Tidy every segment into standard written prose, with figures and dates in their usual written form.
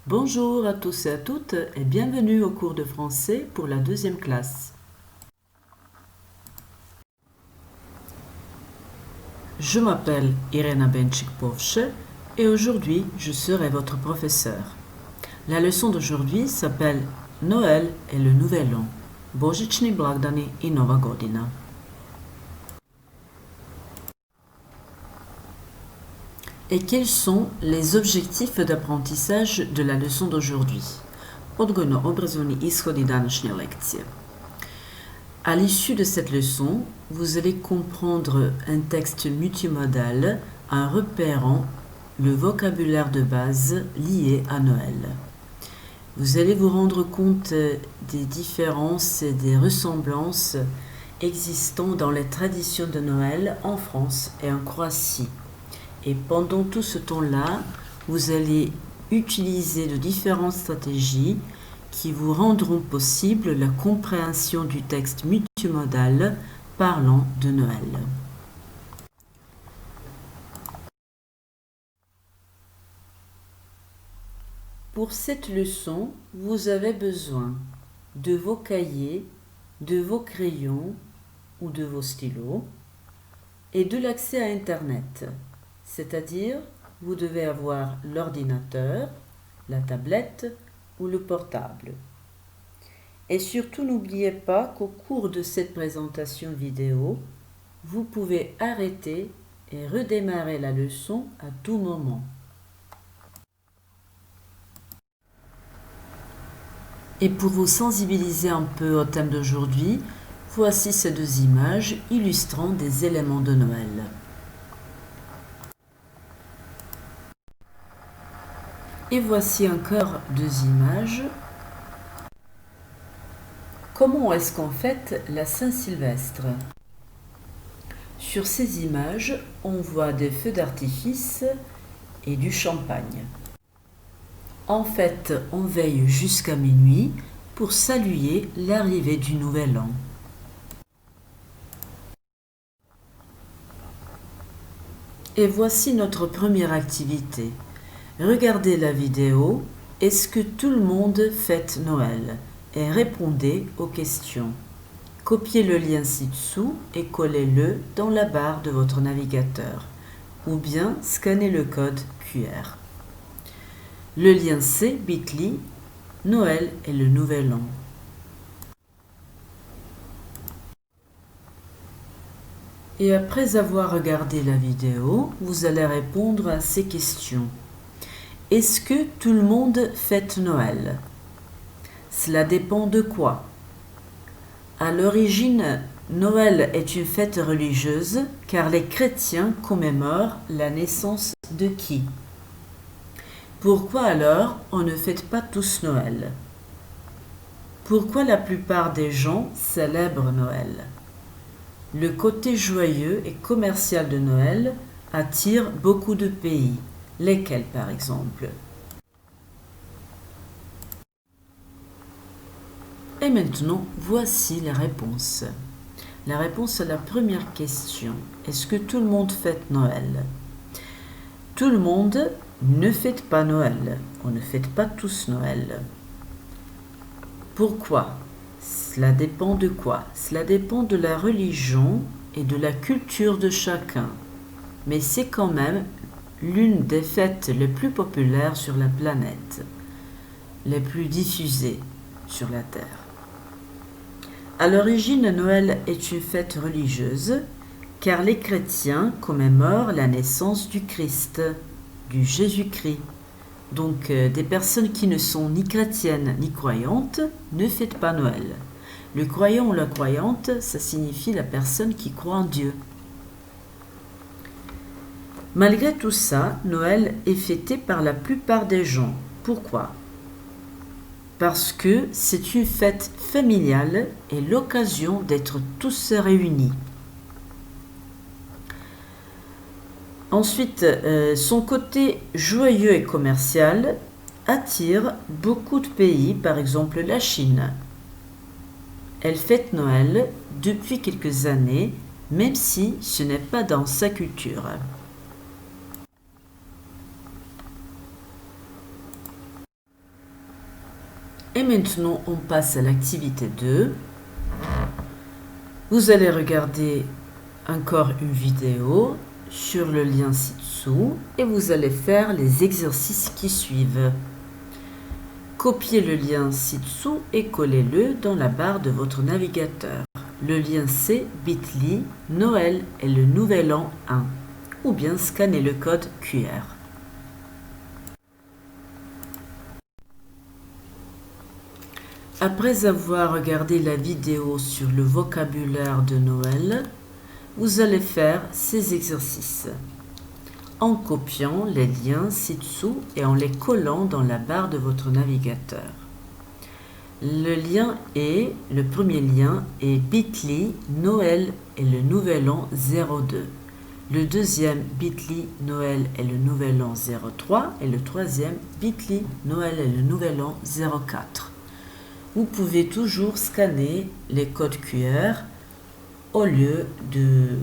Bonjour à tous et à toutes et bienvenue au cours de français pour la deuxième classe. Je m'appelle Irena Benchik-Povche et aujourd'hui je serai votre professeur. La leçon d'aujourd'hui s'appelle Noël et le Nouvel An. Božićni blagdani i Nova godina. Et quels sont les objectifs d'apprentissage de la leçon d'aujourd'hui? Odgojno-obrazovni ishodi današnje lekcije. À l'issue de cette leçon, vous allez comprendre un texte multimodal en repérant le vocabulaire de base lié à Noël. Vous allez vous rendre compte des différences et des ressemblances existant dans les traditions de Noël en France et en Croatie. Et pendant tout ce temps-là, vous allez utiliser de différentes stratégies qui vous rendront possible la compréhension du texte multimodal parlant de Noël. Pour cette leçon, vous avez besoin de vos cahiers, de vos crayons ou de vos stylos et de l'accès à Internet. C'est-à-dire, vous devez avoir l'ordinateur, la tablette ou le portable. Et surtout, n'oubliez pas qu'au cours de cette présentation vidéo, vous pouvez arrêter et redémarrer la leçon à tout moment. Et pour vous sensibiliser un peu au thème d'aujourd'hui, voici ces deux images illustrant des éléments de Noël. Et voici encore deux images. Comment est-ce qu'on fête la Saint-Sylvestre? Sur ces images, on voit des feux d'artifice et du champagne. En fait, on veille jusqu'à minuit pour saluer l'arrivée du Nouvel An. Et voici notre première activité. Regardez la vidéo. Est-ce que tout le monde fête Noël? Et répondez aux questions. Copiez le lien ci-dessous et collez-le dans la barre de votre navigateur. Ou bien scannez le code QR. Le lien c'est bit.ly, Noël et le Nouvel An. Et après avoir regardé la vidéo, vous allez répondre à ces questions. Est-ce que tout le monde fête Noël? Cela dépend de quoi? À l'origine, Noël est une fête religieuse car les chrétiens commémorent la naissance de qui? Pourquoi alors on ne fête pas tous Noël? Pourquoi la plupart des gens célèbrent Noël? Le côté joyeux et commercial de Noël attire beaucoup de pays. Lesquels par exemple? Et maintenant, voici les réponses. La réponse à la première question. Est-ce que tout le monde fête Noël? Tout le monde ne fête pas Noël. On ne fête pas tous Noël. Pourquoi? Cela dépend de quoi? Cela dépend de la religion et de la culture de chacun. Mais c'est quand même l'une des fêtes les plus populaires sur la planète, les plus diffusées sur la Terre. À l'origine, Noël est une fête religieuse car les chrétiens commémorent la naissance du Christ, du Jésus-Christ. Donc, des personnes qui ne sont ni chrétiennes ni croyantes ne fêtent pas Noël. Le croyant ou la croyante, ça signifie la personne qui croit en Dieu. Malgré tout ça, Noël est fêté par la plupart des gens. Pourquoi? Parce que c'est une fête familiale et l'occasion d'être tous réunis. Ensuite, son côté joyeux et commercial attire beaucoup de pays, par exemple la Chine. Elle fête Noël depuis quelques années, même si ce n'est pas dans sa culture. Et maintenant, on passe à l'activité 2. Vous allez regarder encore une vidéo sur le lien ci-dessous et vous allez faire les exercices qui suivent. Copiez le lien ci-dessous et collez-le dans la barre de votre navigateur. Le lien c'est bit.ly Noël et le Nouvel An 1 ou bien scannez le code QR. Après avoir regardé la vidéo sur le vocabulaire de Noël, vous allez faire ces exercices en copiant les liens ci-dessous et en les collant dans la barre de votre navigateur. Le premier lien est bit.ly Noël et le Nouvel An 02. Le deuxième bit.ly Noël et le Nouvel An 03 et le troisième bit.ly Noël et le Nouvel An 04. Vous pouvez toujours scanner les codes QR au lieu de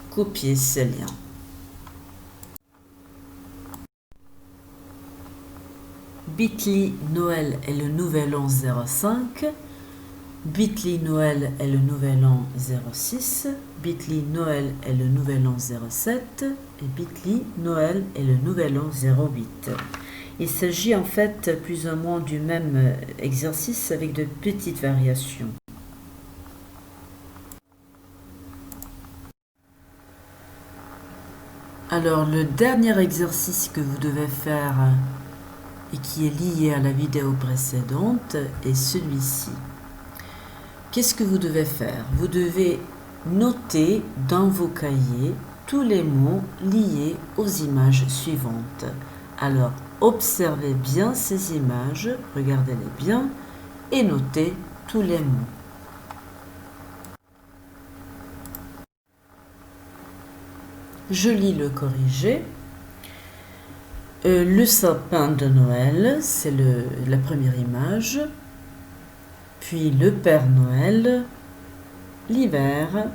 copier ces liens. Bit.ly Noël et le Nouvel An 05, bit.ly Noël et le Nouvel An 06, bit.ly Noël et le Nouvel An 07 et bit.ly Noël et le Nouvel An 08. Il s'agit en fait plus ou moins du même exercice avec de petites variations. Alors le dernier exercice que vous devez faire et qui est lié à la vidéo précédente est celui-ci. Qu'est-ce que vous devez faire? Vous devez noter dans vos cahiers tous les mots liés aux images suivantes. Alors, observez bien ces images, regardez-les bien et notez tous les mots. Je lis le corrigé. Le sapin de Noël, c'est la première image. Puis le Père Noël, l'hiver,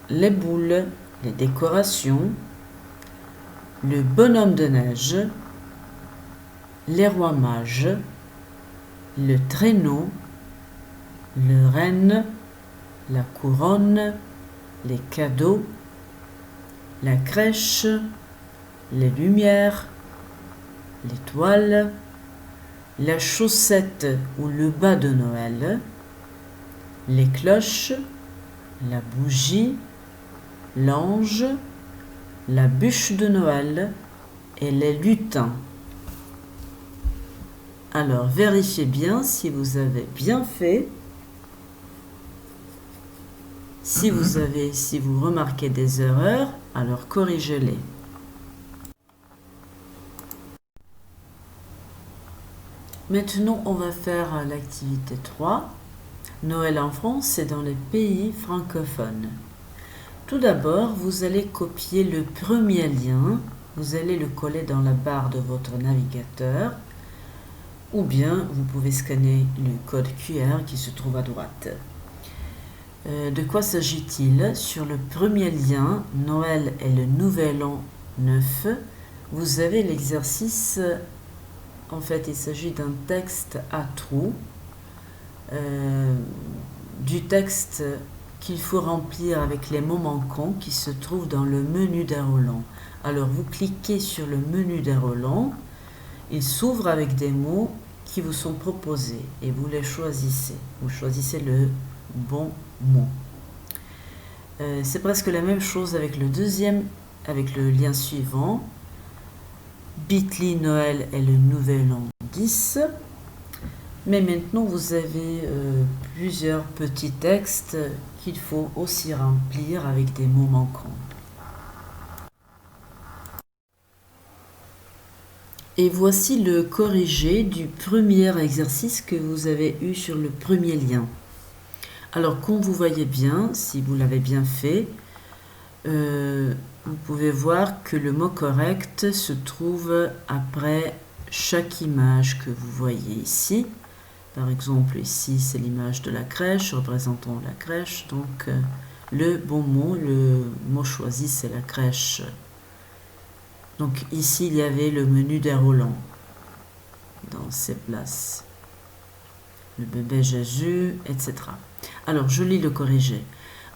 les boules, les décorations, le bonhomme de neige, les rois mages, le traîneau, le renne, la couronne, les cadeaux, la crèche, les lumières, l'étoile, la chaussette ou le bas de Noël, les cloches, la bougie, l'ange, la bûche de Noël et les lutins. Alors vérifiez bien si vous avez bien fait. Si vous remarquez des erreurs, alors corrigez-les. Maintenant, on va faire l'activité 3. Noël en France et dans les pays francophones. Tout d'abord, vous allez copier le premier lien. Vous allez le coller dans la barre de votre navigateur. Ou bien, vous pouvez scanner le code QR qui se trouve à droite. De quoi s'agit-il? Sur le premier lien, Noël et le Nouvel An 9, vous avez l'exercice. En fait, il s'agit d'un texte à trous, du texte qu'il faut remplir avec les mots manquants qui se trouvent dans le menu déroulant. Alors, vous cliquez sur le menu déroulant, il s'ouvre avec des mots qui vous sont proposés et vous les choisissez. Vous choisissez le bon mot. C'est presque la même chose avec le deuxième, avec le lien suivant. Bit.ly Noël et le Nouvel An 10. Mais maintenant, vous avez plusieurs petits textes qu'il faut aussi remplir avec des mots manquants. Et voici le corrigé du premier exercice que vous avez eu sur le premier lien. Alors, comme vous voyez bien, si vous l'avez bien fait, vous pouvez voir que le mot correct se trouve après chaque image que vous voyez ici. Par exemple, ici, c'est l'image de la crèche, représentant la crèche. Donc, le bon mot, le mot choisi, c'est la crèche. Donc, ici, il y avait le menu déroulant dans ces places. le bébé Jésus, etc. Alors, je lis le corrigé.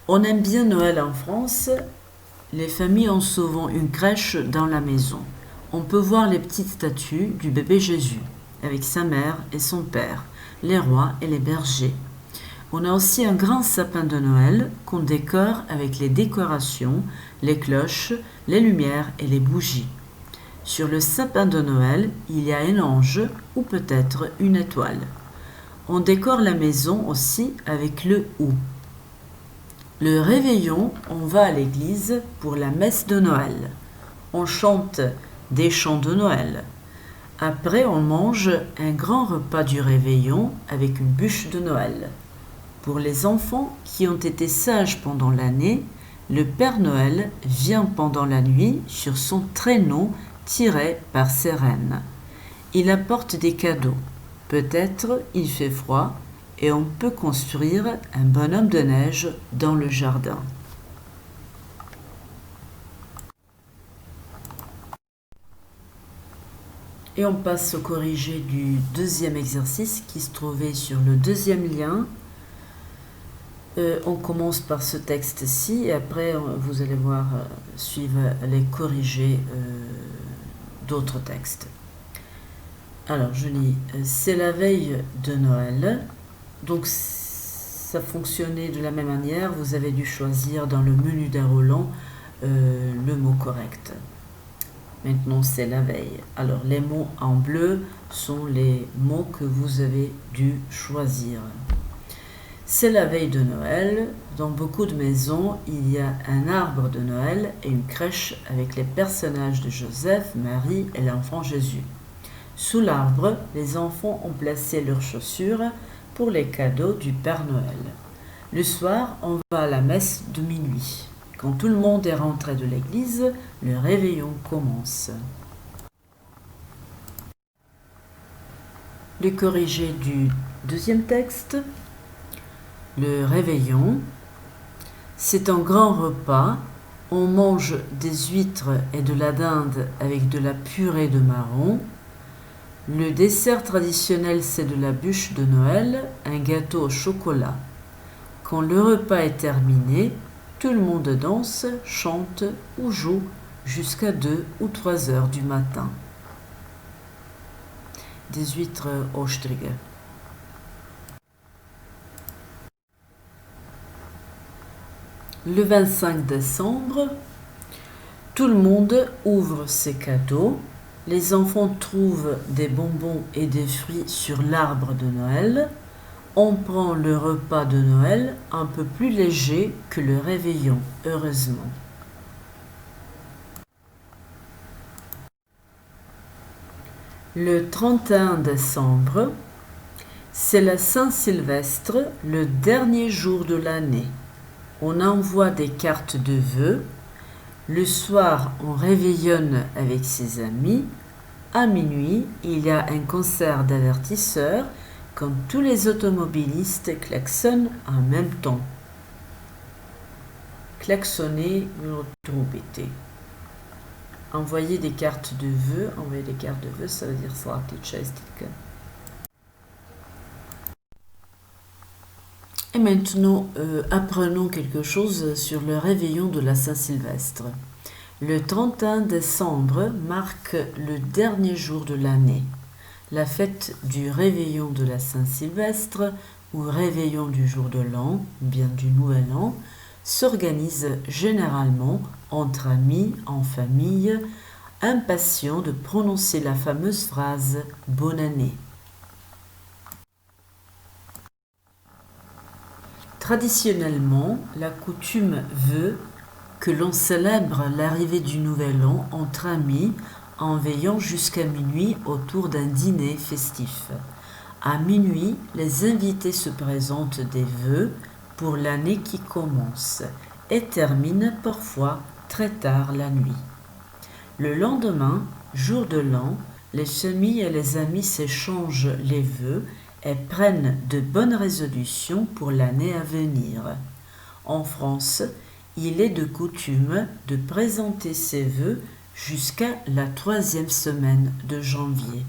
On aime bien Noël en France. Les familles ont souvent une crèche dans la maison. On peut voir les petites statues du bébé Jésus, avec sa mère et son père, les rois et les bergers. On a aussi un grand sapin de Noël qu'on décore avec les décorations, les cloches, les lumières et les bougies. Sur le sapin de Noël, il y a un ange ou peut-être une étoile. On décore la maison aussi avec le hou. Le réveillon, on va à l'église pour la messe de Noël. On chante des chants de Noël. Après, on mange un grand repas du réveillon avec une bûche de Noël. Pour les enfants qui ont été sages pendant l'année, le Père Noël vient pendant la nuit sur son traîneau tiré par ses rennes. Il apporte des cadeaux. Peut-être il fait froid et on peut construire un bonhomme de neige dans le jardin. Et on passe au corrigé du deuxième exercice qui se trouvait sur le deuxième lien. On commence par ce texte-ci et après vous allez voir suivre les corrigés d'autres textes. Alors je lis, c'est la veille de Noël, donc ça fonctionnait de la même manière, vous avez dû choisir dans le menu déroulant le mot correct. Maintenant c'est la veille. Alors les mots en bleu sont les mots que vous avez dû choisir. C'est la veille de Noël. Dans beaucoup de maisons, il y a un arbre de Noël et une crèche avec les personnages de Joseph, Marie et l'enfant Jésus. Sous l'arbre, les enfants ont placé leurs chaussures pour les cadeaux du Père Noël. Le soir, on va à la messe de minuit. Quand tout le monde est rentré de l'église, le réveillon commence. Le corrigé du deuxième texte. Le réveillon, c'est un grand repas. On mange des huîtres et de la dinde avec de la purée de marron. Le dessert traditionnel, c'est de la bûche de Noël, un gâteau au chocolat. Quand le repas est terminé, tout le monde danse, chante ou joue jusqu'à 2 ou 3 heures du matin. Des huîtres Ostrige. Le 25 décembre, tout le monde ouvre ses cadeaux. Les enfants trouvent des bonbons et des fruits sur l'arbre de Noël. On prend le repas de Noël un peu plus léger que le réveillon, heureusement. Le 31 décembre, c'est la Saint-Sylvestre, le dernier jour de l'année. On envoie des cartes de vœux. Le soir, on réveillonne avec ses amis. À minuit, il y a un concert d'avertisseurs quand tous les automobilistes klaxonnent en même temps. Klaxonner, trompeter. Envoyer des cartes de vœux. Envoyer des cartes de vœux, ça veut dire slatitschestika. Et maintenant, apprenons quelque chose sur le réveillon de la Saint-Sylvestre. Le 31 décembre marque le dernier jour de l'année. La fête du réveillon de la Saint-Sylvestre, ou réveillon du jour de l'an, ou bien du nouvel an, s'organise généralement entre amis, en famille, impatients de prononcer la fameuse phrase « Bonne année ». Traditionnellement, la coutume veut que l'on célèbre l'arrivée du Nouvel An entre amis en veillant jusqu'à minuit autour d'un dîner festif. À minuit, les invités se présentent des vœux pour l'année qui commence et terminent parfois très tard la nuit. Le lendemain, jour de l'an, les familles et les amis s'échangent les vœux et prennent de bonnes résolutions pour l'année à venir. En France, il est de coutume de présenter ses vœux jusqu'à la 3e semaine de janvier.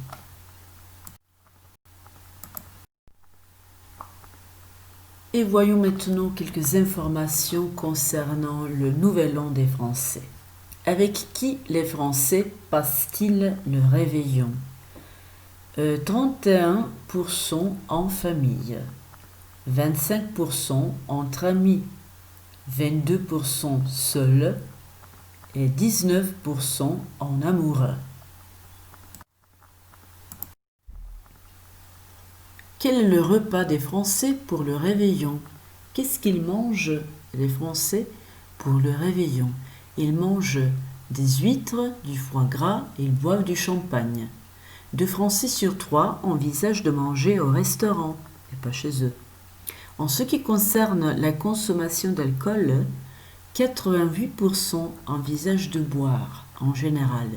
Et voyons maintenant quelques informations concernant le Nouvel An des Français. Avec qui les Français passent-ils le réveillon? 31% en famille, 25% entre amis, 22% seuls et 19% en amoureux. Quel est le repas des Français pour le réveillon? Qu'est-ce qu'ils mangent, les Français, pour le réveillon? Ils mangent des huîtres, du foie gras et ils boivent du champagne. 2 Français sur 3 envisagent de manger au restaurant et pas chez eux. En ce qui concerne la consommation d'alcool, 88% envisagent de boire en général.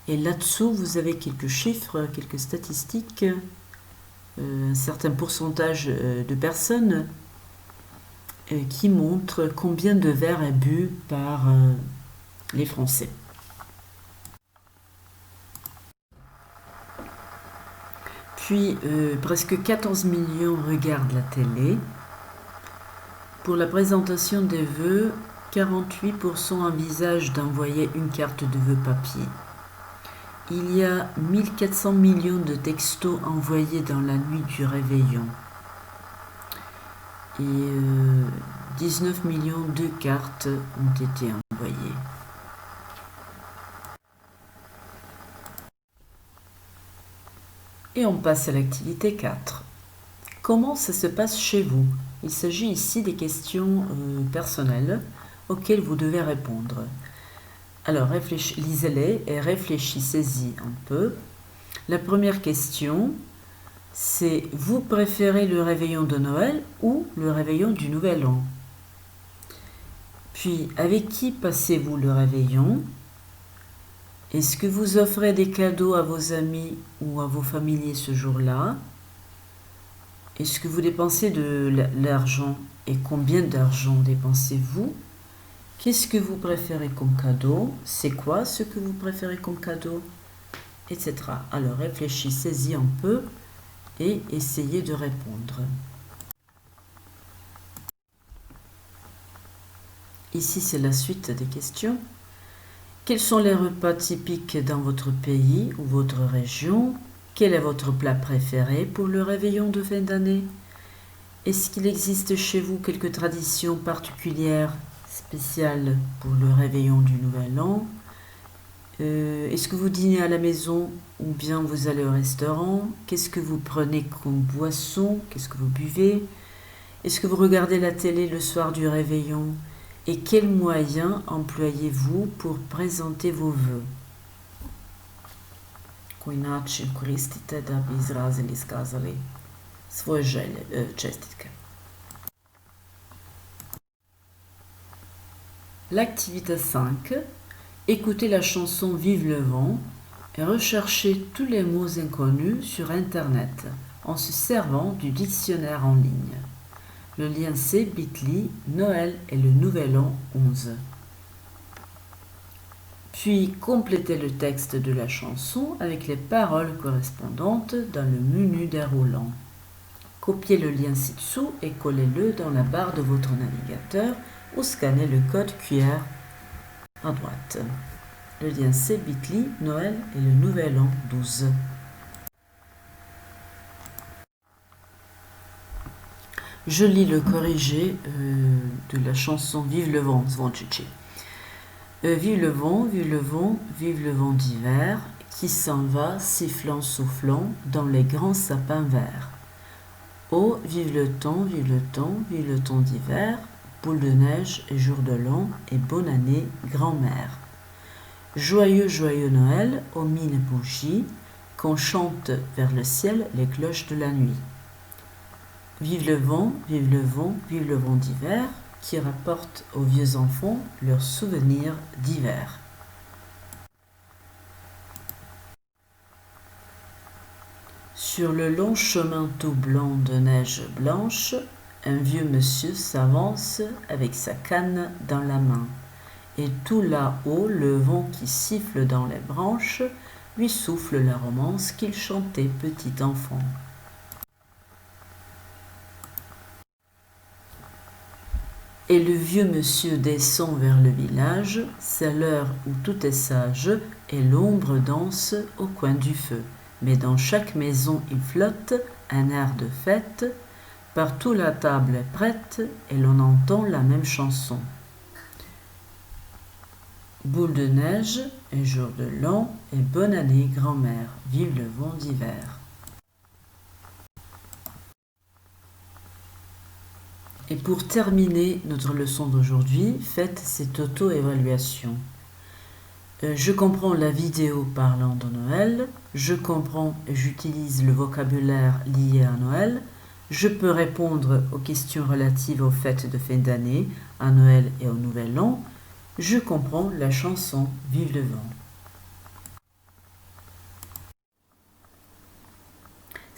Et là-dessous, vous avez quelques chiffres, quelques statistiques, un certain pourcentage de personnes qui montrent combien de verres est bu par les Français. Puis, presque 14 millions regardent la télé. Pour la présentation des vœux, 48% envisagent d'envoyer une carte de vœux papier. Il y a 1400 millions de textos envoyés dans la nuit du réveillon. Et 19 millions de cartes ont été envoyées. Et on passe à l'activité 4. Comment ça se passe chez vous? Il s'agit ici des questions personnelles auxquelles vous devez répondre. Alors, lisez-les et réfléchissez-y un peu. La première question, c'est: vous préférez le réveillon de Noël ou le réveillon du Nouvel An? Puis, avec qui passez-vous le réveillon? Est-ce que vous offrez des cadeaux à vos amis ou à vos familiers ce jour-là? Est-ce que vous dépensez de l'argent et combien d'argent dépensez-vous? Qu'est-ce que vous préférez comme cadeau? C'est quoi ce que vous préférez comme cadeau? Etc. Alors réfléchissez-y un peu et essayez de répondre. Ici, c'est la suite des questions. Quels sont les repas typiques dans votre pays ou votre région? Quel est votre plat préféré pour le réveillon de fin d'année? Est-ce qu'il existe chez vous quelques traditions particulières, spéciales pour le réveillon du Nouvel An? Est-ce que vous dînez à la maison ou bien vous allez au restaurant? Qu'est-ce que vous prenez comme boisson? Qu'est-ce que vous buvez? Est-ce que vous regardez la télé le soir du réveillon? Et quels moyens employez-vous pour présenter vos vœux? Koji način koristite da bi izrazili, iskazali svoje želje, čestitke. L'activité 5. Écoutez la chanson Vive le vent et recherchez tous les mots inconnus sur Internet en se servant du dictionnaire en ligne. Le lien c'est bit.ly, Noël et le Nouvel An 11. Puis complétez le texte de la chanson avec les paroles correspondantes dans le menu déroulant. Copiez le lien ci-dessous et collez-le dans la barre de votre navigateur ou scannez le code QR à droite. Le lien c'est bit.ly, Noël et le Nouvel An 12. Je lis le corrigé de la chanson Vive le vent, Zvončići. Vive le vent, vive le vent, vive le vent d'hiver, qui s'en va, sifflant, soufflant, dans les grands sapins verts. Oh, vive le temps, vive le temps, vive le temps d'hiver, boule de neige et jour de l'an, et bonne année, grand-mère. Joyeux, joyeux Noël, aux mille bougies, qu'on chante vers le ciel les cloches de la nuit. Vive le vent, vive le vent, vive le vent d'hiver, qui rapporte aux vieux enfants leurs souvenirs d'hiver. Sur le long chemin tout blanc de neige blanche, un vieux monsieur s'avance avec sa canne dans la main. Et tout là-haut, le vent qui siffle dans les branches lui souffle la romance qu'il chantait petit enfant. Et le vieux monsieur descend vers le village, c'est l'heure où tout est sage, et l'ombre danse au coin du feu. Mais dans chaque maison il flotte un air de fête, partout la table est prête, et l'on entend la même chanson. Boule de neige, et jour de l'an, et bonne année grand-mère, vive le vent d'hiver. Et pour terminer notre leçon d'aujourd'hui, faites cette auto-évaluation. Je comprends la vidéo parlant de Noël, je comprends et j'utilise le vocabulaire lié à Noël, je peux répondre aux questions relatives aux fêtes de fin d'année, à Noël et au Nouvel An, je comprends la chanson Vive le vent.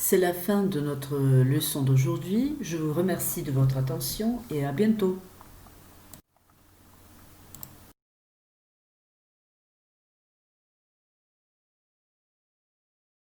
C'est la fin de notre leçon d'aujourd'hui. Je vous remercie de votre attention et à bientôt.